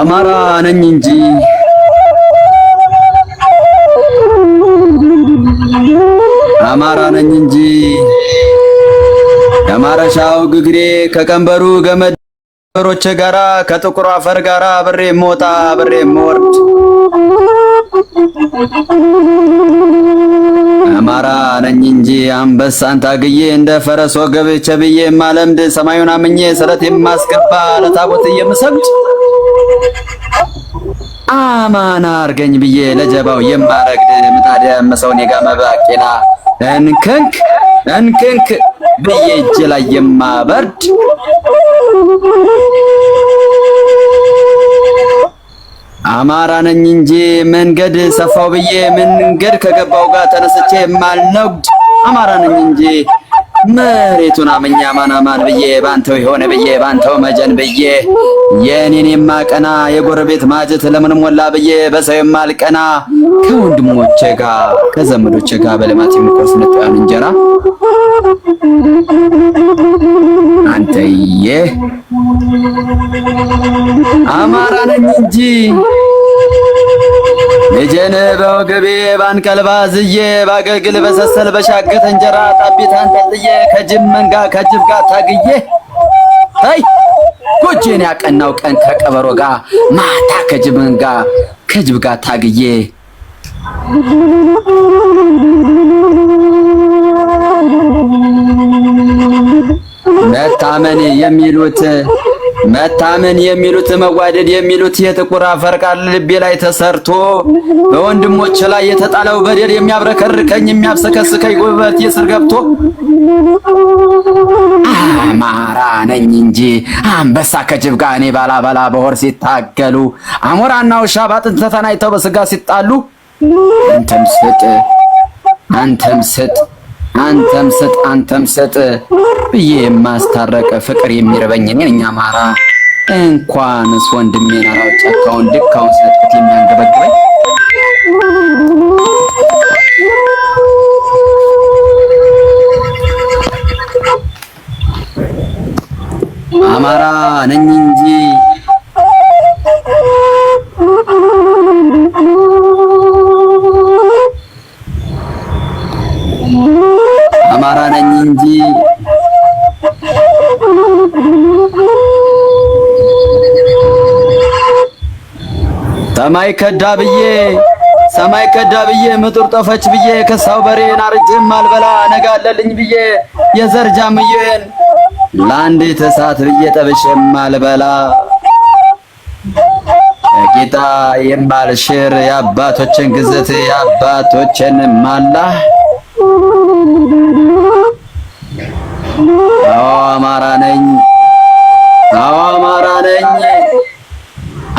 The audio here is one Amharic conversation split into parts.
አማራ ነኝ እንጂ አማራ ነኝ እንጂ የማረሻው ግግሬ ከቀንበሩ ገመዶች ጋራ ከጥቁሩ አፈር ጋራ አብሬ ሞታ አብሬ ሞርድ አማራ ነኝ እንጂ አንበሳን ታግዬ እንደ ፈረስ ወገብ ቸብዬ ማለምድ ሰማዩን አምኜ ሰለት የማስገባ ለታቦት የምሰግድ አማና አርገኝ ብዬ ለጀባው የማረግድ ምጣድ ያመሰውን የጋመ ባቄላ እንክንክ ብዬ እጅ ላይ የማበርድ አማራ ነኝ እንጂ መንገድ ሰፋው ብዬ መንገድ ከገባው ጋር ተነስቼ የማልነግድ አማራ ነኝ እንጂ መሬቱን አመኛ ማናማን ብዬ ባንተው ይሆነ ብዬ ባንተው መጀን ብዬ የኔን የማቀና የጎረቤት ማጀት ለምን ሞላ ብዬ በሰው የማልቀና ከወንድሞቼ ጋር ከዘመዶቼ ጋር በልማት የሚቆርስ ንጥያን እንጀራ አንተዬ አማራ ነኝ እንጂ ልጄን በወገቤ ባንቀልባ ዝዬ ባገልግል በሰሰል በሻገት እንጀራ ጣቢታን ጠልጥዬ ከጅብ መንጋ ከጅብ ጋር ታግዬ አይ ጎጄን ያቀናው ቀን ከቀበሮ ጋር ማታ ከጅብ መንጋ ከጅብ ጋር ታግዬ መታመን የሚሉት መዋደድ የሚሉት የጥቁር አፈር ቃል ልቤ ላይ ተሰርቶ በወንድሞች ላይ የተጣለው በደል የሚያብረከርከኝ የሚያብሰከስከኝ ጉልበት የስር ገብቶ አማራ ነኝ እንጂ አንበሳ ከጅብ ጋር እኔ ባላበላ በሆር ሲታገሉ አሞራና ውሻ ባጥንት ተናይተው በስጋ ሲጣሉ አንተም ስጥ ብዬ የማስታረቅ ፍቅር የሚርበኝ ነኝ አማራ እንኳንስ ወንድሜን አራው ጫካውን ድካውን ሰጥቶ የሚያንገበግበኝ አማራ ነኝ እንጂ አማራ ነኝ እንጂ ሰማይ ከዳ ብዬ ምጡር ጠፈች ብዬ ከሳው በሬን አርጅም አልበላ ነጋለልኝ ብዬ የዘር ጃምዬን ለአንዲት እሳት ብዬ ጠብሼም አልበላ ጌታ የማልሽር የአባቶችን ግዝት የአባቶችን ማላ አማራ ነኝ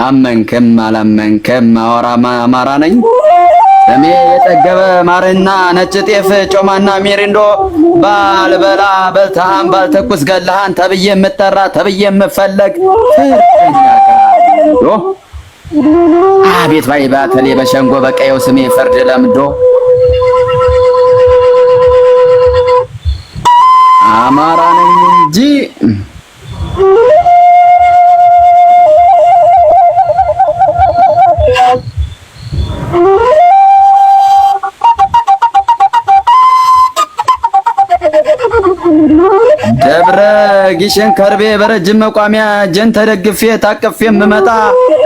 አመንከም አላመንከም አማራ ነኝ ደሜ የጠገበ ማርና ነጭ ጤፍ ጮማና ሚሪንዶ ባልበላ በልተሃን ባልተኩስ ገለሃን ተብዬ የምጠራ ተብዬ የምፈለግ ፍርደኛ ጋዶ አቤት ባይ ባተሌ በሸንጎ በቀየው ስሜ ፍርድ ለምዶ አማራ ነኝ እንጂ ደብረ ጊሸን ከርቤ በረጅም መቋሚያ ጀን ተደግፌ ታቅፌ የምመጣ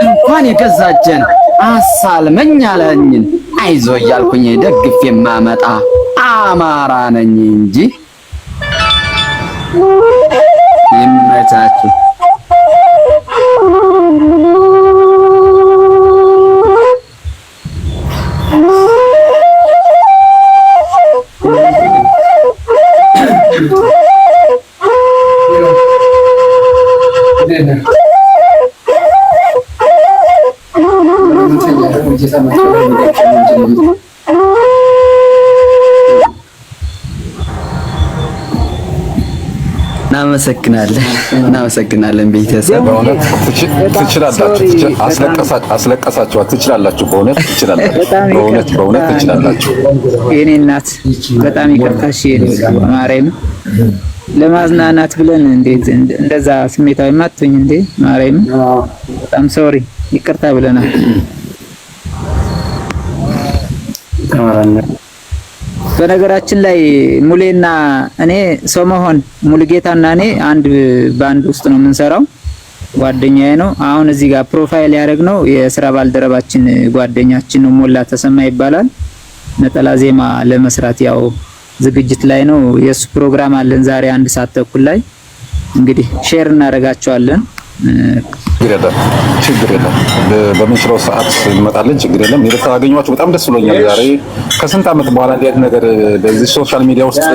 እንኳን የገዛጀን አሳልመኝ አለኝን አይዞ እያልኩኝ ደግፌ የማመጣ አማራ ነኝ እንጂ ይመቻችሁ። እናመሰግናለን ቤተሰብ። በእውነት ትችላላችሁ። አስለቀሳችኋት። ትችላላችሁ። በእውነት ትችላላችሁ። በእውነት ትችላላችሁ። የኔ እናት በጣም ይቅርታሽ ማርያም ለማዝናናት ብለን እንዴት እንደዛ ስሜታዊ ማጥቶኝ እንዴ ማርያም በጣም ሶሪ ይቅርታ ብለናል። በነገራችን ላይ ሙሌና እኔ ሰሞሆን ሙሉጌታና እኔ አንድ ባንድ ውስጥ ነው የምንሰራው። ጓደኛዬ ነው። አሁን እዚህ ጋር ፕሮፋይል ያደረግነው የስራ ባልደረባችን ጓደኛችን ነው፣ ሞላ ተሰማ ይባላል። ነጠላ ዜማ ለመስራት ያው ዝግጅት ላይ ነው። የሱ ፕሮግራም አለን ዛሬ 1 ሰዓት ተኩል ላይ እንግዲህ ሼር እናደርጋቸዋለን። ችግር የለም በምንችለው ሰዓት እንመጣለን። ችግር የለም። ስለተገኘኋችሁ በጣም ደስ ብሎኛል። ዛሬ ከስንት ዓመት በኋላ እንዴት ነገር በዚህ ሶሻል ሚዲያ ውስጥ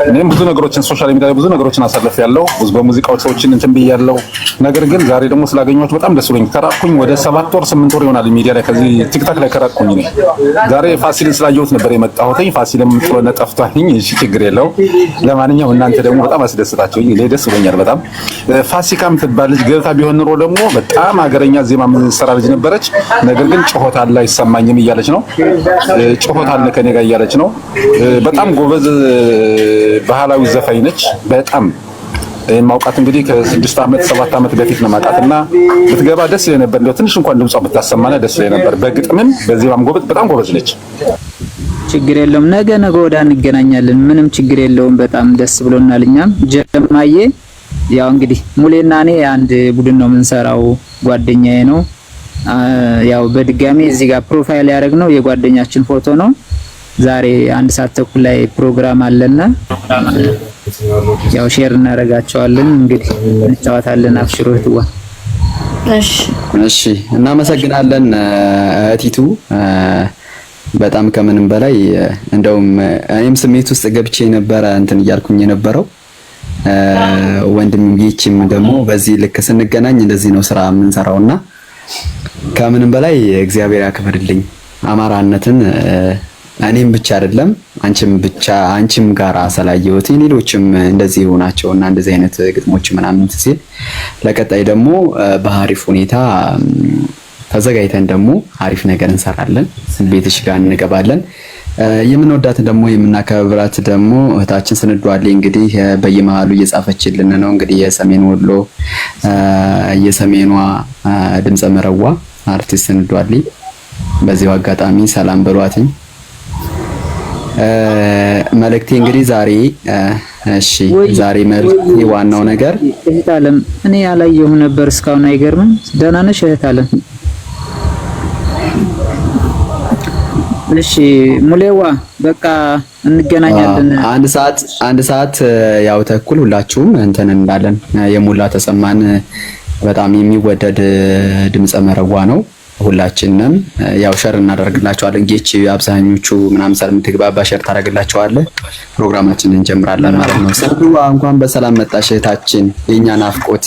እኔም ብዙ ነገሮችን ሶሻል ሚዲያ ላይ ብዙ ነገሮችን አሳልፌያለሁ። ብዙ በሙዚቃዎች ሰዎችን እንትን ብያለሁ። ነገር ግን ዛሬ ደግሞ ስላገኘኋችሁ በጣም ደስ ብሎኛል። ከራቅኩኝ ወደ 7 ወር 8 ወር ይሆናል ሚዲያ ላይ ከዚህ ቲክታክ ላይ ከራቅኩኝ ነኝ። ዛሬ ፋሲልን ስላየሁት ነበር የመጣሁት። ፋሲልም ጥሎነ ጠፍቷልኝ። እሺ ችግር የለው። ለማንኛውም እናንተ ደግሞ በጣም አስደስታችሁኝ። እኔ ደስ ብሎኛል በጣም። ፋሲካም ትባል ልጅ ገብታ ቢሆን ኑሮ ደግሞ በጣም ሀገረኛ ዜማ የምትሰራ ልጅ ነበረች። ነገር ግን ጮሆት አለ አይሰማኝም እያለች ነው። ጮሆት አለ ከኔ ጋር እያለች ነው። በጣም ጎበዝ ባህላዊ ዘፋኝ ነች። በጣም ማውቃት እንግዲህ ከ6 ዓመት 7 ዓመት በፊት ነው ማውቃትና ብትገባ ደስ ይለኝ ነበር። እንደው ትንሽ እንኳን ድምጿ ብታሰማና ደስ ይለኝ ነበር። በግጥምም በዜማም ጎበዝ በጣም ጎበዝ ነች። ችግር የለውም። ነገ ወዲያ እንገናኛለን። ምንም ችግር የለውም። በጣም ደስ ብሎናል። እኛም ጀማዬ ያው እንግዲህ ሙሌና እኔ አንድ ቡድን ነው የምንሰራው። ጓደኛዬ ነው። ያው በድጋሚ እዚህ ጋር ፕሮፋይል ያደረግነው የጓደኛችን ፎቶ ነው። ዛሬ 1 ሰዓት ተኩል ላይ ፕሮግራም አለና ያው ሼር እናደርጋቸዋለን። እንግዲህ እንጫወታለን። አብሽሩ እህትዋ። እሺ እናመሰግናለን እህቲቱ። በጣም ከምንም በላይ እንደውም እኔም ስሜት ውስጥ ገብቼ ነበረ እንትን እያልኩኝ የነበረው ወንድም ይቺም ደግሞ በዚህ ልክ ስንገናኝ እንደዚህ ነው ስራ የምንሰራውና ከምንም በላይ እግዚአብሔር ያክብርልኝ። አማራነትን እኔም ብቻ አይደለም አንቺም ጋራ ስላየሁት ሌሎችም እንደዚህ ሆናቸውና እንደዚህ አይነት ግጥሞች ምናምን ሲል ለቀጣይ ደግሞ በአሪፍ ሁኔታ ተዘጋጅተን ደግሞ አሪፍ ነገር እንሰራለን። ቤትሽ ጋር እንገባለን። የምንወዳት ደግሞ የምናከብራት ደግሞ እህታችን ስንዷሌ እንግዲህ በየመሃሉ እየጻፈችልን ነው። እንግዲህ የሰሜን ወሎ የሰሜኗ ድምፀ መረዋ አርቲስት ስንዷሌ በዚሁ አጋጣሚ ሰላም በሏትኝ። መልእክቴ እንግዲህ ዛሬ ዛሬ መልእክቴ ዋናው ነገር እህት አለም እኔ ያላየሁ ነበር እስካሁን። አይገርምም? ደህና ነሽ እህት አለም? እሺ ሙሌዋ በቃ እንገናኛለን። 1 ሰዓት ያው ተኩል ሁላችሁም እንትን እንዳለን። የሞላ ተሰማን በጣም የሚወደድ ድምፀ መረዋ ነው። ሁላችንም ያው ሸር እናደርግላችኋለን። ጌች አብዛኞቹ ምናምን ስለምትግባባ ሸር ታደርግላችኋለህ። ፕሮግራማችንን እንጀምራለን ማለት ነው። እንኳን በሰላም መጣሽ እህታችን፣ የኛ ናፍቆት